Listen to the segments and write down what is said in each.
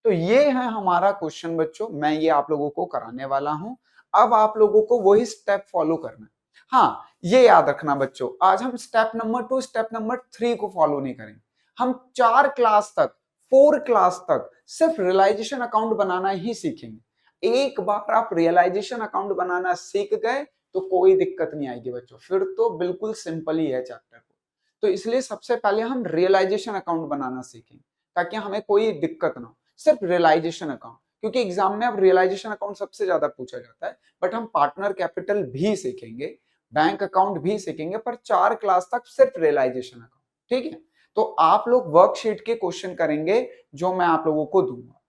तो ये है हमारा क्वेश्चन बच्चों, मैं ये आप लोगों को कराने वाला हूं। अब आप लोगों को वही स्टेप फॉलो करना है। हाँ, ये याद रखना बच्चों, आज हम स्टेप नंबर 2 स्टेप नंबर 3 को फॉलो नहीं करेंगे। हम 4 क्लास तक 4 क्लास तक सिर्फ रियलाइजेशन अकाउंट बनाना ही सीखेंगे। एक बार आप रियलाइजेशन अकाउंट बनाना सीख गए तो कोई दिक्कत नहीं आएगी बच्चों, फिर तो बिल्कुल सिंपल ही है चैप्टर को। तो इसलिए सबसे पहले हम रियलाइजेशन अकाउंट बनाना सीखेंगे ताकि हमें कोई दिक्कत ना हो। सिर्फ रियलाइजेशन अकाउंट, क्योंकि एग्जाम में अब रियलाइजेशन अकाउंट सबसे ज्यादा पूछा जाता है, बट हम पार्टनर कैपिटल भी सीखेंगे, बैंक अकाउंट भी सीखेंगे, पर 4 क्लास तक सिर्फ रियलाइजेशन अकाउंट। ठीक है, तो आप लोग वर्कशीट के क्वेश्चन करेंगे जो मैं आप लोगों को दूंगा।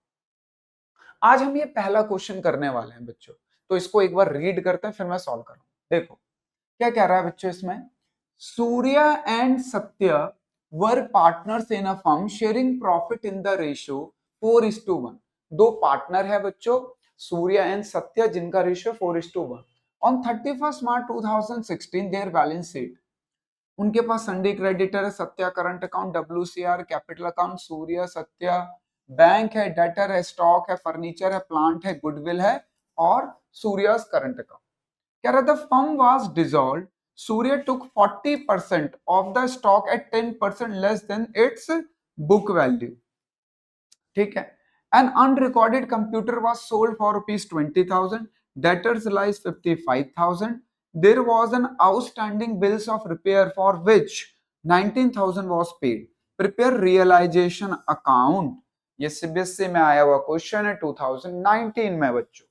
आज हम ये पहला क्वेश्चन करने वाले हैं बच्चों, तो इसको एक बार रीड करते हैं फिर मैं सॉल्व करूंगा। देखो क्या कह रहा है बच्चों इसमें, Surya and Satya were partners in a firm sharing profit in the ratio 4:1। दो पार्टनर है बच्चों, सूर्य एंड सत्य, जिनका ratio 4:1। On 31 March 2016 their balance sheet, उनके पास संडे क्रेडिटर है, Satya current account, WCR capital account, Surya Satya bank है, डेटर है, स्टॉक है, फर्नीचर है, प्लांट है, गुडविल है और सूर्य करंट अकाउंट। कह रहा था firm was dissolved, Surya took 40% of the stock at 10% less than its book value. ठीक है, an unrecorded computer was sold for ₹20,000, debtors lies 55,000, there was an outstanding bills of repair for which 19,000 was paid, prepare realization account। ये CBSE में आया हुआ question है 2019 में बच्चों।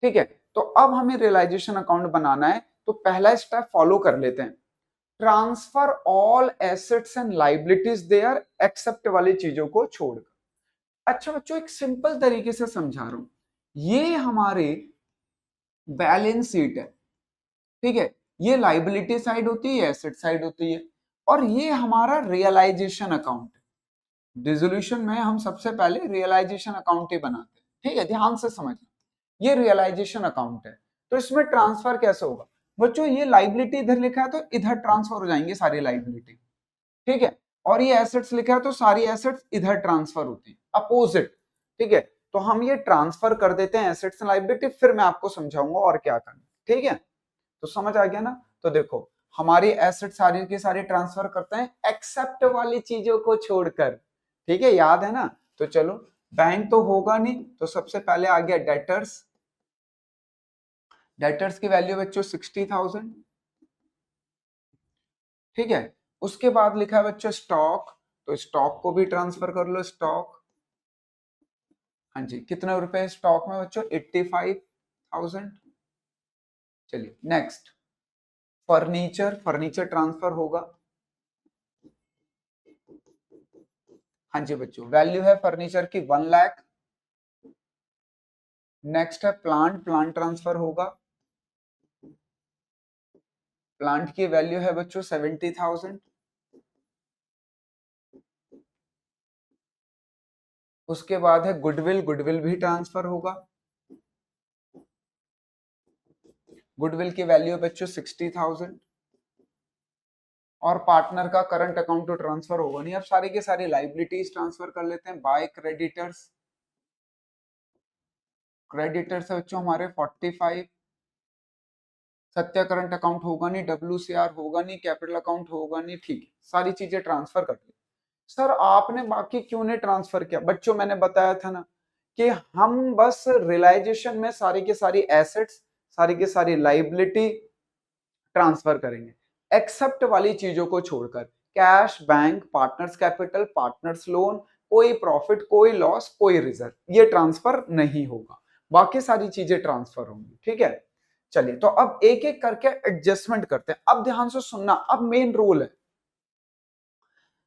ठीक है, तो अब हमें रियलाइजेशन अकाउंट बनाना है, तो पहला स्टेप फॉलो कर लेते हैं, transfer all assets and liabilities there except वाली चीजों को छोड़कर। अच्छा बच्चों, एक सिंपल तरीके से समझा रहा हूं, ये हमारे बैलेंस शीट है। ठीक है, ये लाइबिलिटी साइड होती है, एसेट साइड होती है, और ये हमारा रियलाइजेशन अकाउंट है। डिसोल्यूशन में हम सबसे पहले रियलाइजेशन अकाउंट ही बनाते हैं। ठीक है, ध्यान से समझना, ये रियलाइजेशन अकाउंट है। तो इसमें ट्रांसफर कैसे होगा बच्चों, ये लाइबिलिटी इधर लिखा है तो इधर ट्रांसफर हो जाएंगे सारी लाइबिलिटी। ठीक है, और ये एसेट्स लिखा है तो सारी एसेट्स इधर ट्रांसफर होती है, अपोजिट। ठीक है, तो हम ये ट्रांसफर कर देते हैं एसेट्स एंड लाइबिलिटी, फिर मैं आपको समझाऊंगा और क्या करना। ठीक है, तो समझ आ गया ना। तो देखो हमारी एसेट सारी की सारी ट्रांसफर करते हैं एक्सेप्ट वाली चीजों को छोड़कर। ठीक है, याद है ना। तो चलो, बैंक तो होगा नहीं, तो सबसे पहले आ गया डेटर्स। डेटर्स की वैल्यू बच्चों 60,000। ठीक है, उसके बाद लिखा है बच्चों स्टॉक, तो स्टॉक को भी ट्रांसफर कर लो, स्टॉक। हाँ जी, कितने रुपए स्टॉक में बच्चों, 85,000। चलिए नेक्स्ट, फर्नीचर, फर्नीचर ट्रांसफर होगा। हाँ जी बच्चों, वैल्यू है फर्नीचर की 1 लाख। नेक्स्ट है प्लांट, प्लांट ट्रांसफर होगा। प्लांट की वैल्यू है बच्चों 70,000। उसके बाद है गुडविल, गुडविल भी ट्रांसफर होगा। गुडविल की वैल्यू बच्चों 60,000। और पार्टनर का करंट अकाउंट तो ट्रांसफर होगा नहीं, अब सारी की सारी लाइबिलिटीज ट्रांसफर कर लेते हैं बाय क्रेडिटर्स। क्रेडिटर्स है बच्चों हमारे 45। सत्या करंट अकाउंट होगा नहीं, WCR होगा नहीं, कैपिटल अकाउंट होगा नहीं। ठीक है, सारी चीजें ट्रांसफर कर ली। सर आपने बाकी क्यों नहीं ट्रांसफर किया बच्चों, मैंने बताया था ना कि हम बस रियलाइजेशन में सारी की सारी एसेट्स, सारी की सारी लाइबिलिटी ट्रांसफर करेंगे एक्सेप्ट वाली चीजों को छोड़कर। Cash, bank, partners capital, partners loan, कोई प्रॉफिट, कोई लॉस, कोई रिजर्व, ये ट्रांसफर नहीं होगा, बाकी सारी चीजें ट्रांसफर होंगी। ठीक है, चलिए तो अब एक एक करके एडजस्टमेंट करते हैं। अब ध्यान से सुनना, अब मेन रूल है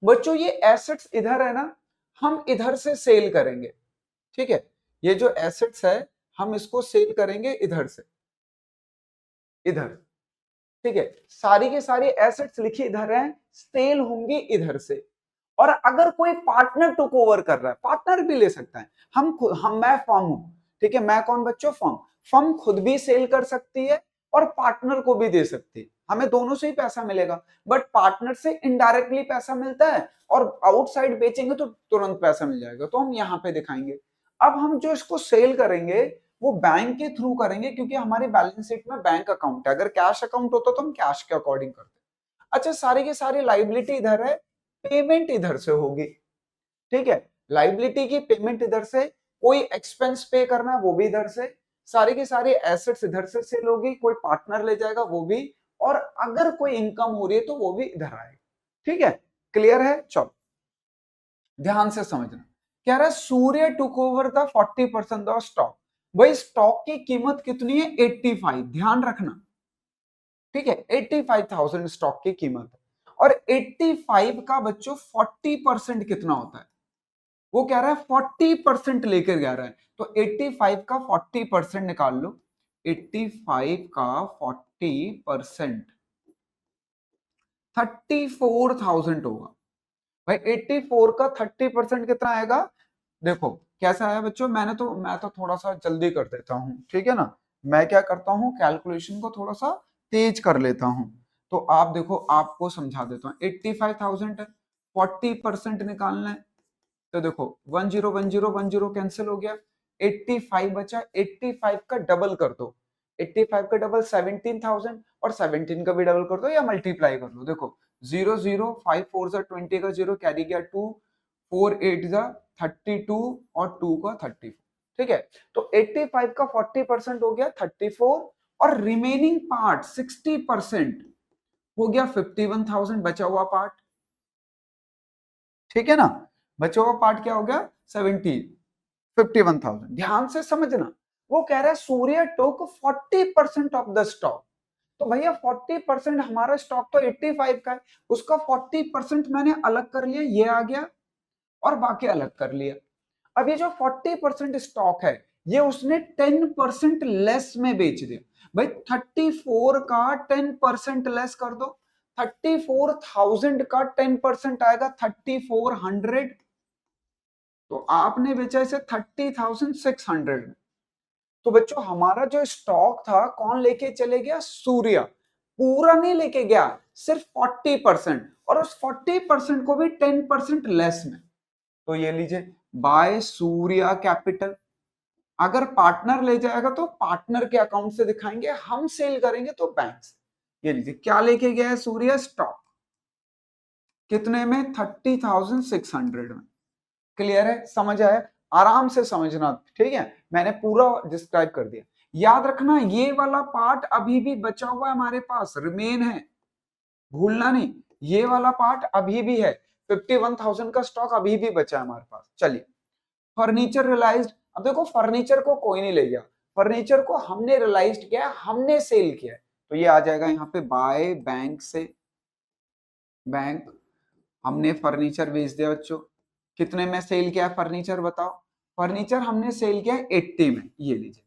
बच्चों, ये एसेट्स इधर है ना, हम इधर से सेल करेंगे। ठीक है, ये जो एसेट्स है हम इसको सेल करेंगे इधर से, इधर। ठीक है, सारी की सारी एसेट्स लिखी इधर है, सेल होंगी इधर से। और अगर कोई पार्टनर टुक ओवर कर रहा है, पार्टनर भी ले सकता है, मैं फर्म हूं। ठीक है, मैं कौन बच्चों, फर्म। फर्म खुद भी सेल कर सकती है और पार्टनर को भी दे सकती है, हमें दोनों से ही पैसा मिलेगा। बट पार्टनर से इनडायरेक्टली पैसा मिलता है और आउटसाइड बेचेंगे तो तुरंत पैसा मिल जाएगा, तो हम यहां पे दिखाएंगे। अब हम जो इसको सेल करेंगे वो बैंक के थ्रू करेंगे, क्योंकि हमारी बैलेंस शीट में बैंक अकाउंट है। अगर कैश अकाउंट होता तो हम कैश के अकॉर्डिंग करते। अच्छा, सारी की सारी लाइबिलिटी इधर है, पेमेंट इधर से होगी, ठीक है। लाइबिलिटी की पेमेंट इधर से, कोई एक्सपेंस पे करना है वो भी इधर से, सारी की सारी एसेट्स इधर से सेल होगी, कोई पार्टनर ले जाएगा वो भी, और अगर कोई इनकम हो रही है तो वो भी इधर आएगा, ठीक है। क्लियर है? चलो ध्यान से समझना। कह रहा है Surya took over the 40% of stock. भाई स्टॉक की कीमत कितनी है? 85। ध्यान रखना, ठीक है, 85,000 स्टॉक की कीमत है। और 85 का बच्चों 40% कितना होता है? वो कह रहा है 40% लेकर जा रहा है, तो 85 का 40% निकाल लो। 85 का 40% 34,000 होगा। भाई 84 का 30% कितना आएगा? देखो कैसा है बच्चों, मैं तो थोड़ा सा जल्दी कर देता हूं, ठीक है ना। मैं क्या करता हूं, कैलकुलेशन को थोड़ा सा तेज कर लेता हूं। तो आप देखो, आपको समझा देता हूं। 85,000 है, 40% निकालना है, तो देखो 10 कैंसिल हो गया, 85 बचा। 85 का डबल कर दो, 85 का डबल 17,000, और 17 का भी डबल कर दो या मल्टीप्लाई कर लो। देखो 0 0 5 4 जा 20 का 0 कैरी गया 2, 4 8 जा 32 और 2 का 34, ठीक है। तो 85 का 40% हो गया 34, और रिमेनिंग पार्ट 60% हो गया 51,000, बचा हुआ पार्ट, ठीक है ना। बचा हुआ पार्ट क्या हो गया? 51,000। ध्यान से समझना, वो कह रहा है सूर्य टोक 40% ऑफ द स्टॉक। तो भैया 40% हमारा स्टॉक तो 85 का है, उसका 40% मैंने अलग कर लिया, ये आ गया, और बाकी अलग कर लिया। अब ये जो 40% स्टॉक है, ये उसने 10% लेस में बेच दिया। भाई 34 का 10% लेस कर दो, 34,000 का 10% आएगा 3400, तो आपने बेचा इसे 30,600 में। तो बच्चों हमारा जो स्टॉक था कौन लेके चले गया? सूर्य। पूरा नहीं लेके गया, सिर्फ 40%, और उस 40% को भी 10% लेस में। तो ये लीजिए, बाय सूर्या कैपिटल। अगर पार्टनर ले जाएगा तो पार्टनर के अकाउंट से दिखाएंगे, हम सेल करेंगे तो बैंक से। ये लीजिए, क्या लेके गया है सूर्य? स्टॉक। कितने में? 30,600 में। क्लियर है? समझ आया? आराम से समझना, ठीक है। मैंने पूरा डिस्क्राइब कर दिया। याद रखना, ये वाला पार्ट अभी भी बचा हुआ है हमारे पास, रिमेन है, भूलना नहीं। ये वाला पार्ट अभी भी है, 51,000 का स्टॉक अभी भी बचा है हमारे पास। चलिए, फर्नीचर रियलाइज्ड। अब देखो फर्नीचर को कोई नहीं ले गया, फर्नीचर को हमने रियलाइज्ड किया, हमने सेल किया, तो ये आ जाएगा यहाँ पे बाय बैंक से। बैंक, हमने फर्नीचर बेच दिया बच्चों। कितने में सेल किया फर्नीचर? बताओ। फर्नीचर हमने सेल किया 80 में, ये लीजिए,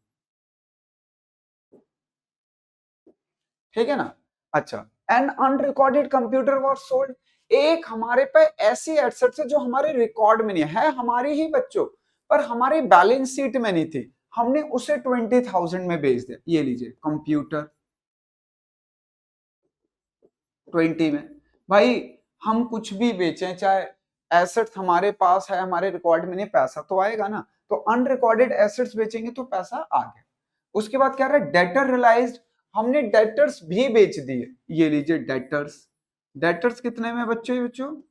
ठीक है ना। अच्छा, an unrecorded computer was sold. एक हमारे पे ऐसी एसेट्स है जो हमारे रिकॉर्ड में नहीं है, हमारी ही बच्चों, पर हमारी बैलेंस शीट में नहीं थी, हमने उसे 20,000 में बेच दिया। ये लीजिए, कंप्यूटर 20 में। भाई हम कुछ भी बेचें, चाहे एसेट्स हमारे पास है, हमारे रिकॉर्ड में नहीं, पैसा तो आएगा ना। तो अनरिकॉर्डेड एसेट्स बेचेंगे तो पैसा आ गया। उसके बाद क्या रहा है? Debtor realised. हमने डेटर्स भी बेच दिए, ये लीजिए डेटर्स। डेटर्स कितने में बच्चों? बच्चों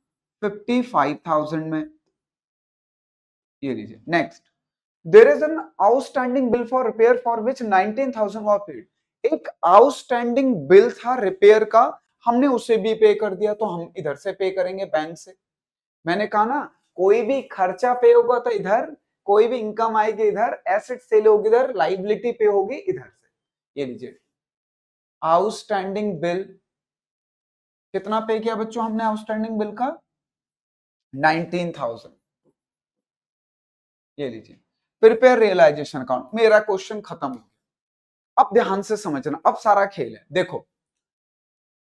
55,000 में। ये लीजिए, next, there is an outstanding bill for repair for which 19,000 was paid. एक आउटस्टैंडिंग बिल था रिपेयर का, हमने उसे भी पे कर दिया, तो हम इधर से पे करेंगे बैंक से। मैंने कहा ना, कोई भी खर्चा पे होगा तो इधर, कोई भी इनकम आएगी इधर, एसेट सेल होगी इधर, लाइबिलिटी पे होगी इधर से। ये लीजिए, आउटस्टैंडिंग बिल कितना पे किया बच्चों हमने आउटस्टैंडिंग बिल का? 19,000। ये लीजिए, प्रिपेयर रियलाइजेशन अकाउंट। मेरा क्वेश्चन खत्म हो गया। अब ध्यान से समझना, अब सारा खेल है। देखो,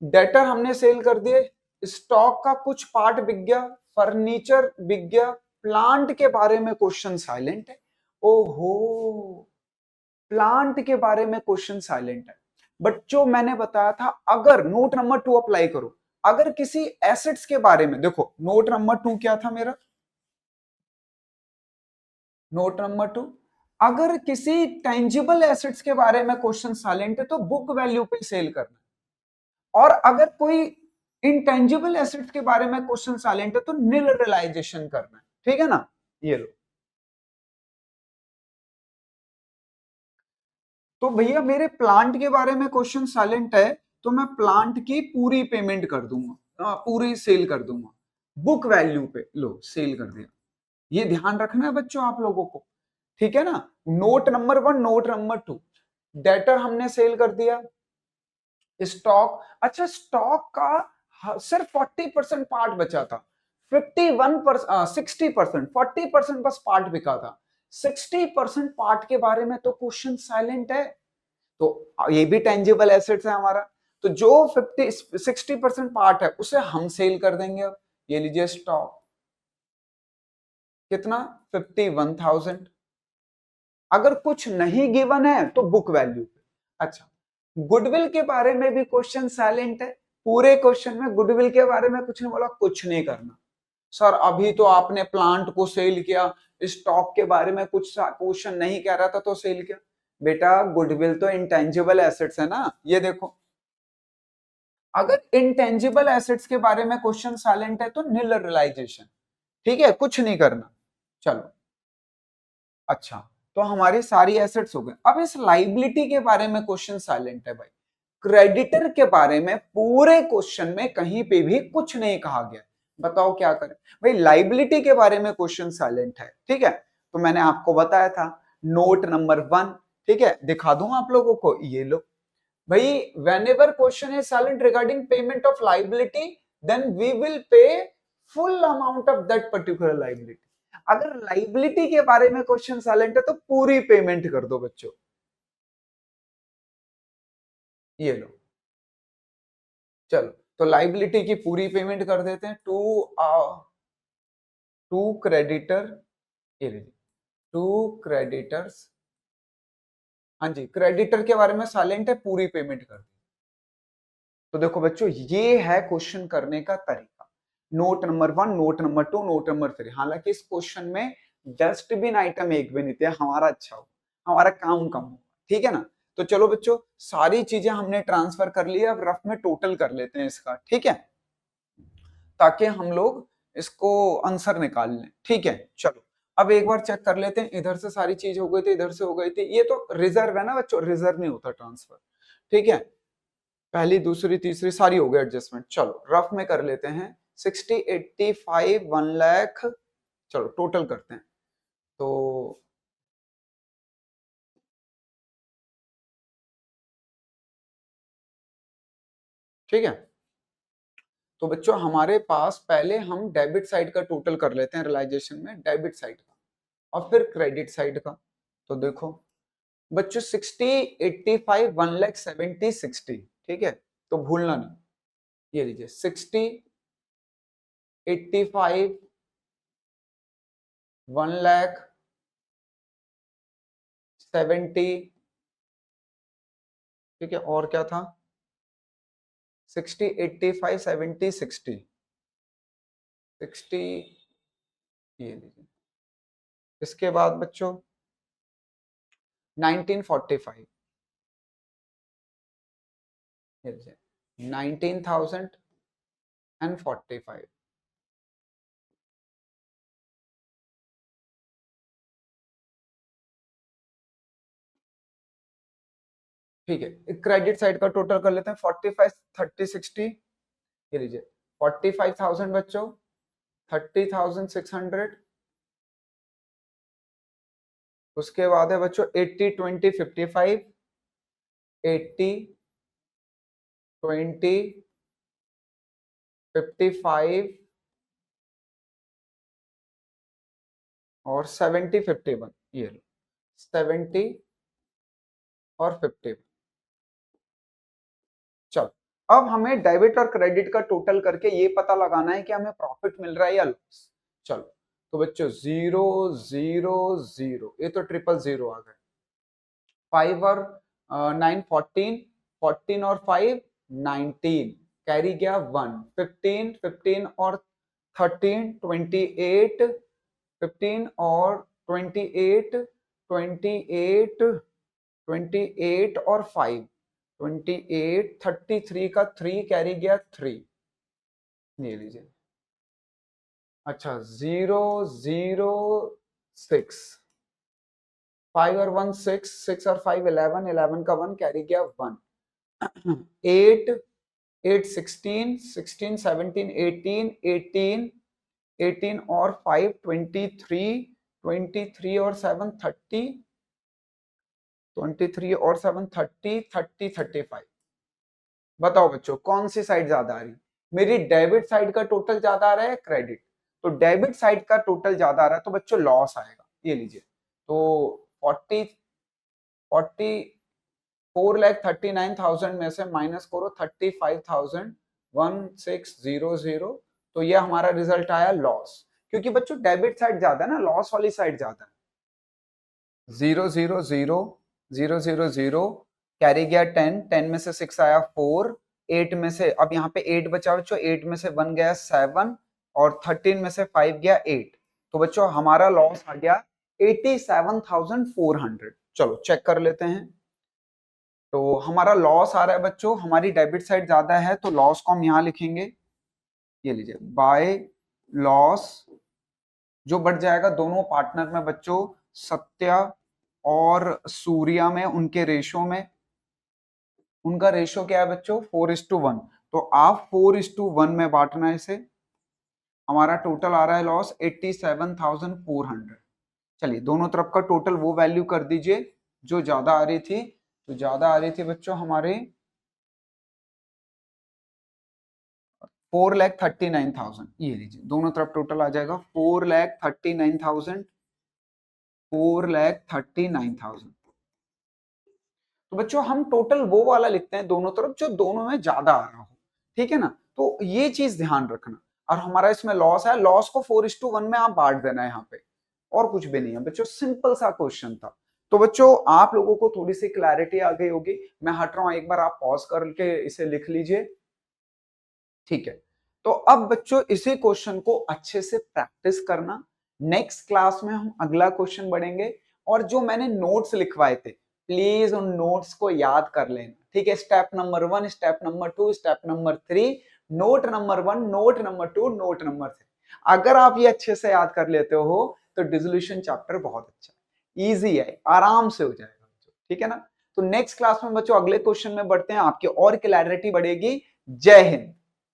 डेटर हमने सेल कर दिए, स्टॉक का कुछ पार्ट बिक गया, फर्नीचर बिक गया, प्लांट के बारे में क्वेश्चन साइलेंट है। ओहो, प्लांट के बारे में क्वेश्चन साइलेंट है। बच्चों मैंने बताया था, अगर नोट नंबर 2 अप्लाई करो, अगर किसी एसेट्स के बारे में, देखो नोट नंबर 2 क्या था मेरा? नोट नंबर 2, अगर किसी टेंजिबल एसेट्स के बारे में क्वेश्चन साइलेंट है तो बुक वैल्यू पे सेल करना, और अगर कोई इंटेंजिबल एसेट्स के बारे में क्वेश्चन साइलेंट है तो निल रियलाइजेशन करना है, ठीक है ना। ये लो, तो भैया मेरे प्लांट के बारे में क्वेश्चन साइलेंट है तो मैं प्लांट की पूरी पेमेंट कर दूंगा, पूरी सेल कर दूंगा, बुक वैल्यू पे लो सेल कर दिया। ये ध्यान रखना है बच्चों आप लोगों को, ठीक है ना। Note number 1, note number 2, debtor हमने सेल कर दिया। स्टॉक, अच्छा स्टॉक का सिर्फ 40% पार्ट बचा था, 51% 60%, 40% बस पार्ट बिका था, 60% पार्ट के बारे में तो क्वेश्चन साइलेंट है, तो ये भी टेंजिबल एसेट्स है हमारा, तो जो 60% पार्ट है उसे हम सेल कर देंगे। अब ये लीजिए स्टॉक, कितना 51,000। अगर कुछ नहीं गिवन है तो बुक वैल्यू। अच्छा, गुडविल के बारे में भी क्वेश्चन साइलेंट है, पूरे क्वेश्चन में गुडविल के बारे में कुछ नहीं बोला, कुछ नहीं करना। सर अभी तो आपने प्लांट को सेल किया, स्टॉक के बारे में कुछ क्वेश्चन नहीं कह रहा था तो सेल किया। बेटा गुडविल तो इंटेंजिबल एसेट्स है ना, ये देखो, अगर इंटेंजिबल एसेट्स के बारे में क्वेश्चन साइलेंट है तो निल रियलाइजेशन, ठीक है, कुछ नहीं करना। चलो, अच्छा, तो हमारी सारी एसेट्स हो गए। अब इस लाइबिलिटी के बारे में क्वेश्चन साइलेंट है भाई, क्रेडिटर के बारे में पूरे क्वेश्चन में कहीं पे भी कुछ नहीं कहा गया, बताओ क्या करें भाई। लाइबिलिटी के बारे में क्वेश्चन साइलेंट है, ठीक है, तो मैंने आपको बताया था नोट नंबर 1, ठीक है, दिखा दूं आप लोगों को, ये लो भाई, whenever question is silent regarding payment of liability then we will pay full amount of that particular liability। अगर लाइबिलिटी के बारे में क्वेश्चन साइलेंट है तो पूरी पेमेंट कर दो बच्चों, ये लो। चलो, तो लाइबिलिटी की पूरी पेमेंट कर देते हैं टू क्रेडिटर, ये लीजिए, टू क्रेडिटर्स, हाँ जी, क्रेडिटर के बारे में साइलेंट है, पूरी पेमेंट कर दी। तो देखो बच्चों, ये है क्वेश्चन करने का तरीका, note number 1, note number 2, note number 3। हालांकि इस क्वेश्चन में डस्टबिन आइटम एक भी नहीं थे, हमारा अच्छा हो, हमारा काम कम हो, ठीक है ना। तो चलो बच्चों, सारी चीजें हमने ट्रांसफर कर ली, अब रफ में टोटल कर लेते हैं इसका, ठीक है, ताकि हम लोग इसको आंसर निकाल लें, ठीक है। चलो, अब एक बार चेक कर लेते हैं, इधर से सारी चीज हो गई थी, इधर से हो गई थी, ये तो रिजर्व है ना बच्चों, रिजर्व नहीं होता ट्रांसफर, ठीक है। पहली दूसरी तीसरी सारी हो गई एडजस्टमेंट। चलो रफ में कर लेते हैं, 60, 85, 1 लाख, चलो टोटल करते हैं, तो ठीक है। तो बच्चों हमारे पास पहले हम डेबिट साइड का टोटल कर लेते हैं, रियलाइजेशन में डेबिट साइड का और फिर क्रेडिट साइड का। तो देखो बच्चों, 60, 85, 1 लाख 70, 60, ठीक है, तो भूलना नहीं, ये लीजिए 60, 85, 1 लाख 70, ठीक है, और क्या था, 60, 85, 70, 60, 60, ये लीजिए, इसके बाद बच्चों 1945, ये लीजिए 19,045, ठीक है। क्रेडिट साइड का टोटल कर लेते हैं, 45, 30, 60, ये लीजिए 45,000 बच्चों, 30,600, उसके बाद है बच्चों 80, 20, 55, 80, 20, 55 और 70, 51, ये लो 70 और 51। चलो, अब हमें डेबिट और क्रेडिट का टोटल करके ये पता लगाना है कि हमें प्रॉफिट मिल रहा है या लॉस। चलो, तो बच्चों 0, 0, 0, ये तो ट्रिपल 0 आ गए, 5 और 9, 14, 14 और 5, 19, कैरी गया 1, 15, 15 और 13, 28, 15 और 28 28 28 और 5 28 33 का 3 कैरी गया 3, ये लीजिए। अच्छा 0 0 6, 5 और 1 6, 6 और 5 11, 11 का 1 कैरी गया 1, 8 8 16, 16 17 18, 18 18 और 5 23, 23 और 7 30, 23 और 7 30, 30 35। बताओ बच्चों कौन सी साइड ज्यादा आ रही, मेरी डेबिट साइड का टोटल ज्यादा आ रहा है क्रेडिट? तो डेबिट साइड का टोटल ज्यादा आ रहा है तो बच्चों लॉस आएगा, ये लीजिए। तो 4,39,000 में से माइनस करो 35,1600, तो ये हमारा रिजल्ट आया लॉस, क्योंकि बच्चों डेबिट साइड ज्यादा है ना, लॉस वाली साइड ज्यादा है। 0 0 0 0 0 0 कैरी गया 10, 10 में से 6 आया 4, 8 में से, अब यहाँ पे 8 बचा बच्चों, 8 में से 1 गया 7 और 13 में से 5 गया 8, तो बच्चों हमारा लॉस आ गया 87,400। चलो चेक कर लेते हैं। तो हमारा लॉस आ रहा है बच्चों, हमारी डेबिट साइड ज्यादा है तो लॉस को हम यहां लिखेंगे, ये लीजिए बाय लॉस, जो बढ़ जाएगा दोनों पार्टनर में बच्चों, सत्या और सूर्या में, उनके रेशो में, उनका रेशो क्या है बच्चों 4:1, तो आप 4:1 में बांटना है इसे, हमारा टोटल आ रहा है लॉस 87,400। चलिए दोनों तरफ का टोटल वो वैल्यू कर दीजिए जो ज्यादा आ रही थी, तो ज्यादा आ रही थी बच्चों हमारे 4,39,000, ये लीजिए दोनों तरफ टोटल आ जाएगा 4,39,000, 4,39,000। तो बच्चों हम टोटल वो वाला लिखते हैं दोनों तरफ जो दोनों में ज्यादा आ रहा हो, ठीक है ना, तो ये चीज ध्यान रखना। और हमारा इसमें लॉस है, लॉस को 4:1 में आप बांट देना है यहाँ पे, और कुछ भी नहीं है बच्चों, सिंपल सा क्वेश्चन था। तो बच्चों आप लोगों को थोड़ी सी क्लैरिटी आ गई होगी, मैं हट रहा हूं, एक बार आप पॉज करके इसे लिख लीजिए, ठीक है। तो अब बच्चों इसी क्वेश्चन को अच्छे से प्रैक्टिस करना, नेक्स्ट क्लास में हम अगला क्वेश्चन बढ़ेंगे, और जो मैंने नोट्स लिखवाए थे प्लीज उन नोट्स को याद कर लेना, ठीक है। Step number 1, step number 2, step number 3, note number 1, note number 2, note number 3, अगर आप ये अच्छे से याद कर लेते हो तो डिसोल्यूशन चैप्टर बहुत अच्छा है, इजी है, आराम से हो जाएगा, ठीक है ना। तो नेक्स्ट क्लास में बच्चों अगले क्वेश्चन में बढ़ते हैं, आपकी और क्लैरिटी बढ़ेगी। जय हिंद।